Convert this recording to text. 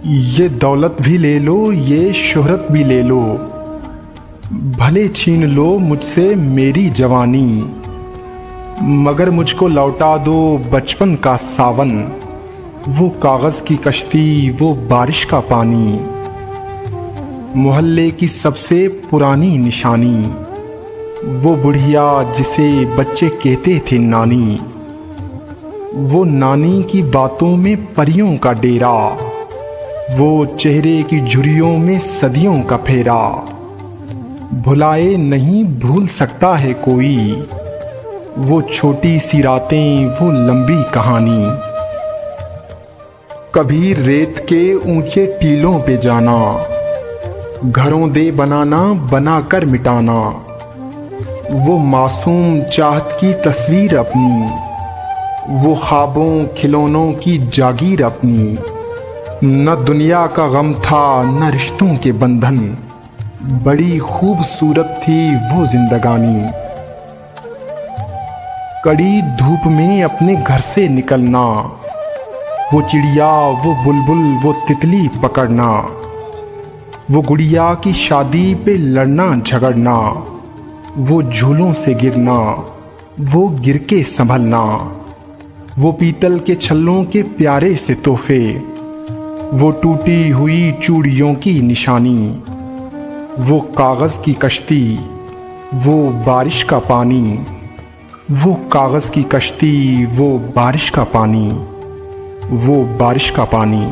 ये दौलत भी ले लो, ये शोहरत भी ले लो, भले छीन लो मुझसे मेरी जवानी, मगर मुझको लौटा दो बचपन का सावन, वो कागज़ की कश्ती, वो बारिश का पानी, मोहल्ले की सबसे पुरानी निशानी, वो बुढ़िया जिसे बच्चे कहते थे नानी, वो नानी की बातों में परियों का डेरा, वो चेहरे की झुर्रियों में सदियों का फेरा, भुलाए नहीं भूल सकता है कोई, वो छोटी सी रातें, वो लंबी कहानी। कभी रेत के ऊंचे टीलों पे जाना, घरों दे बनाना बनाकर मिटाना, वो मासूम चाहत की तस्वीर अपनी, वो ख्वाबों खिलौनों की जागीर अपनी। न दुनिया का गम था न रिश्तों के बंधन, बड़ी खूबसूरत थी वो जिंदगानी। कड़ी धूप में अपने घर से निकलना, वो चिड़िया वो बुलबुल वो तितली पकड़ना, वो गुड़िया की शादी पे लड़ना झगड़ना, वो झूलों से गिरना, वो गिर के संभलना, वो पीतल के छल्लों के प्यारे से तोहफे, वो टूटी हुई चूड़ियों की निशानी, वो कागज़ की कश्ती, वो बारिश का पानी, वो कागज़ की कश्ती, वो बारिश का पानी, वो बारिश का पानी।